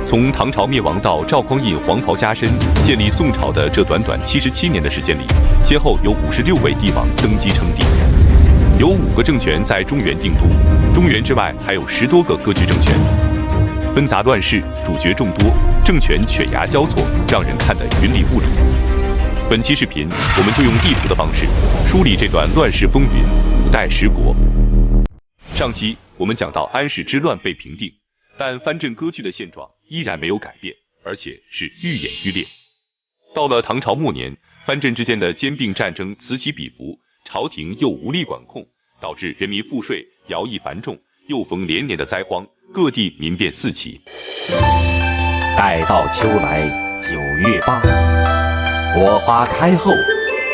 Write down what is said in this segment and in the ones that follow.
从唐朝灭亡到赵匡胤黄袍加身建立宋朝的这短短77年的时间里，先后有56位帝王登基称帝，有5个政权在中原定都，中原之外还有10多个割据政权，纷杂乱世，主角众多，政权犬牙交错，让人看得云里雾里。本期视频，我们就用地图的方式梳理这段乱世风云——5代十国。上期我们讲到安史之乱被平定，但藩镇割据的现状依然没有改变，而且是愈演愈烈。到了唐朝末年，藩镇之间的兼并战争此起彼伏，朝廷又无力管控，导致人民赋税徭役繁重，又逢连年的灾荒，各地民变四起。待到秋来9月8，火花开后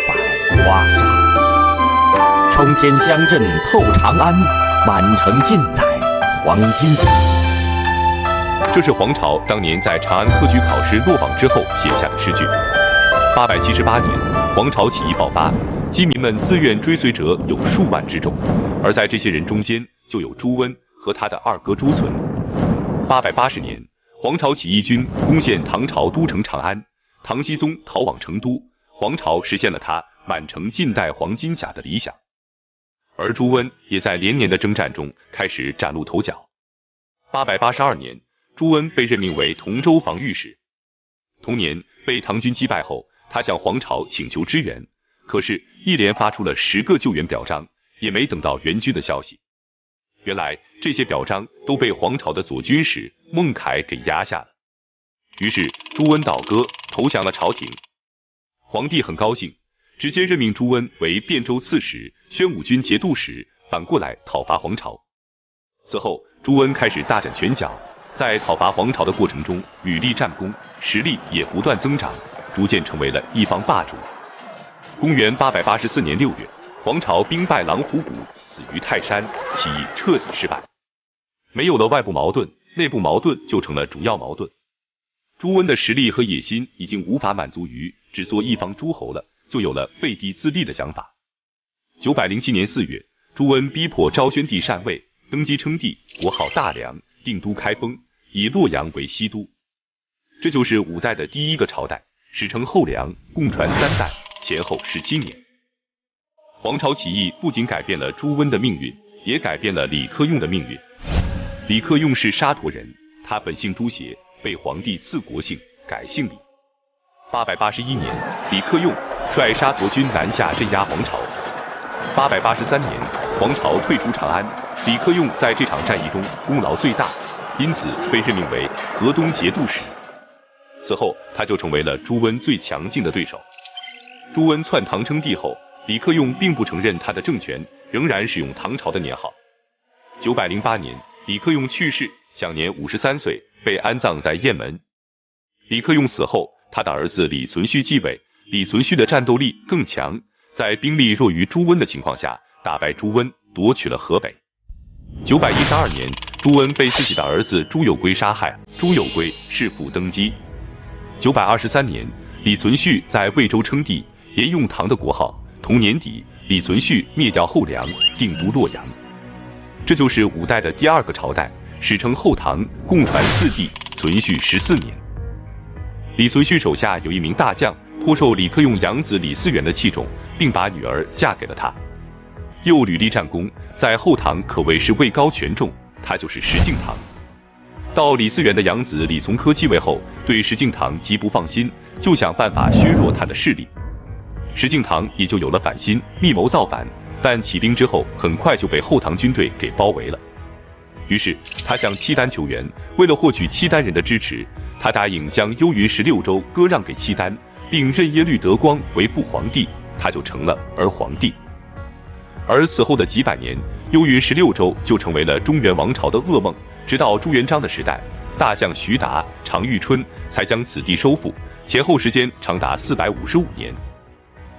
百花杀。冲天香阵透长安，满城尽带黄金甲。这是黄巢当年在长安科举考试落榜之后写下的诗句。878年，黄巢起义爆发，饥民们自愿追随者有数万之众，而在这些人中间就有朱温和他的二哥朱存。880年，黄巢起义军攻陷唐朝都城长安，唐僖宗逃往成都，黄巢实现了他满城尽带黄金甲的理想。而朱温也在连年的征战中开始崭露头角。882年，朱温被任命为同州防御使。同年被唐军击败后，他向黄巢请求支援，可是，一连发出了10个救援表彰，也没等到援军的消息。原来这些表彰都被黄巢的左军使孟凯给压下了。于是朱温倒戈，投降了朝廷。皇帝很高兴，直接任命朱温为汴州刺史、宣武军节度使，反过来讨伐黄巢。此后，朱温开始大展拳脚，在讨伐黄巢的过程中屡立战功，实力也不断增长，逐渐成为了一方霸主。公元884年6月，黄巢兵败狼虎谷，死于泰山，起义彻底失败。没有了外部矛盾，内部矛盾就成了主要矛盾。朱温的实力和野心已经无法满足于只做一方诸侯了，就有了废帝自立的想法。907年4月，朱温逼迫昭宣帝禅位，登基称帝，国号大梁，定都开封，以洛阳为西都。这就是5代的第一个朝代，史称后梁，共传3代，前后17年。黄巢起义不仅改变了朱温的命运，也改变了李克用的命运。李克用是沙陀人，他本姓朱邪，被皇帝赐国姓，改姓李。881年，李克用率沙陀军南下镇压黄巢。883年，黄巢退出长安，李克用在这场战役中功劳最大，因此被任命为河东节度使。此后，他就成为了朱温最强劲的对手。朱温篡唐称帝后，李克用并不承认他的政权，仍然使用唐朝的年号。908年，李克用去世，享年53岁，被安葬在雁门。李克用死后，他的儿子李存勖继位，李存勖的战斗力更强，在兵力弱于朱温的情况下，打败朱温，夺取了河北。912年，朱温被自己的儿子朱友圭杀害，朱友圭弑父登基。923年，李存勖在魏州称帝，沿用唐的国号。同年底，李存勖灭掉后梁，定都洛阳。这就是5代的第2个朝代，史称后唐，共传4帝，存续14年。李存勖手下有一名大将，颇受李克用养子李嗣源的器重，并把女儿嫁给了他。又屡立战功，在后唐可谓是位高权重，他就是石敬瑭。到李嗣源的养子李从珂继位后，对石敬瑭极不放心，就想办法削弱他的势力。石敬瑭也就有了反心，密谋造反，但起兵之后，很快就被后唐军队给包围了。于是他向契丹求援，为了获取契丹人的支持，他答应将幽云16州割让给契丹，并任耶律德光为副皇帝，他就成了儿皇帝。而此后的几百年，幽云16州就成为了中原王朝的噩梦，直到朱元璋的时代，大将徐达、常遇春才将此地收复，前后时间长达455年。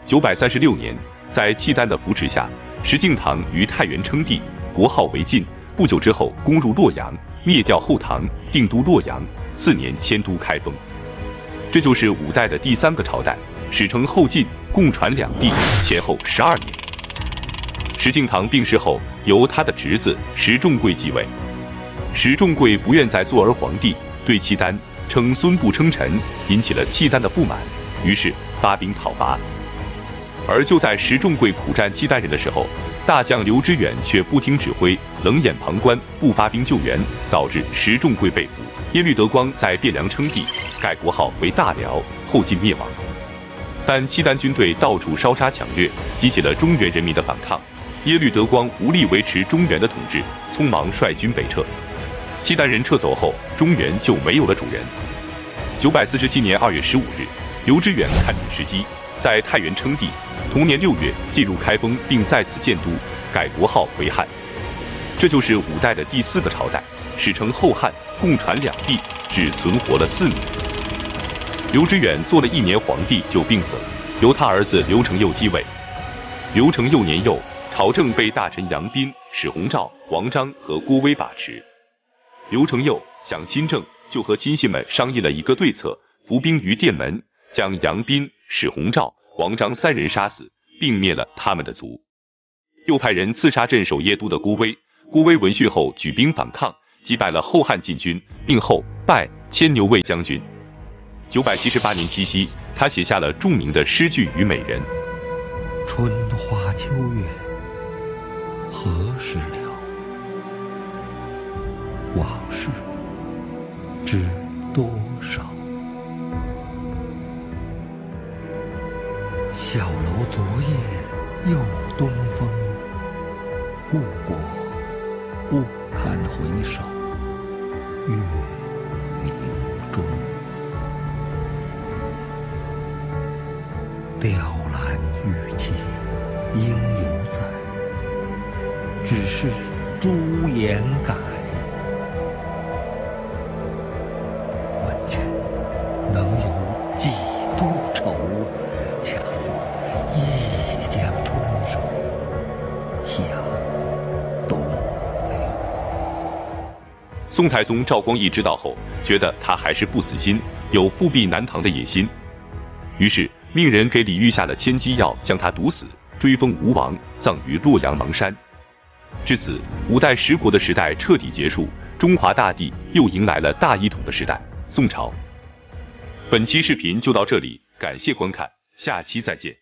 936年，在契丹的扶持下，石敬瑭于太原称帝，国号为晋。不久之后，攻入洛阳，灭掉后唐，定都洛阳。4年迁都开封。这就是5代的第3个朝代，史称后晋，共传2帝，前后12年。石敬瑭病逝后，由他的侄子石重贵继位。石重贵不愿再做儿皇帝，对契丹称孙不称臣，引起了契丹的不满，于是发兵讨伐。而就在石重贵苦战契丹人的时候，大将刘知远却不听指挥，冷眼旁观，不发兵救援，导致石重贵被捕。耶律德光在汴梁称帝，改国号为大辽，后晋灭亡。但契丹军队到处烧杀抢掠，激起了中原人民的反抗。耶律德光无力维持中原的统治，匆忙率军北撤。契丹人撤走后，中原就没有了主人。947年2月15日，刘知远看准时机，在太原称帝。同年6月进入开封，并在此建都，改国号为汉。这就是五代的第4个朝代，史称后汉，共传2帝，只存活了4年。刘知远做了1年皇帝就病死了，由他儿子刘承佑继位。刘承佑年幼，朝政被大臣杨斌、史弘照、王章和郭威把持。刘承佑想亲政，就和亲信们商议了一个对策，伏兵于殿门，将杨斌、史弘照、王章3人杀死，并灭了他们的族。又派人刺杀镇守耶都的郭威。郭威闻讯后举兵反抗，击败了后汉禁军，并后拜牵牛卫将军。978年七夕，他写下了著名的诗句与美人：春花秋月何时了？往事知多少？小楼昨夜又东风，故国不堪回首，月明中。雕栏玉砌应犹在，只是朱颜改。问君能有几多愁？恰似一江春水向东流。宋太宗赵光义知道后，觉得他还是不死心，有复辟南唐的野心，于是命人给李煜下了千机药，将他毒死，追封吴王，葬于洛阳邙山。至此，5代10国的时代彻底结束，中华大地又迎来了大一统的时代——宋朝。本期视频就到这里，感谢观看，下期再见。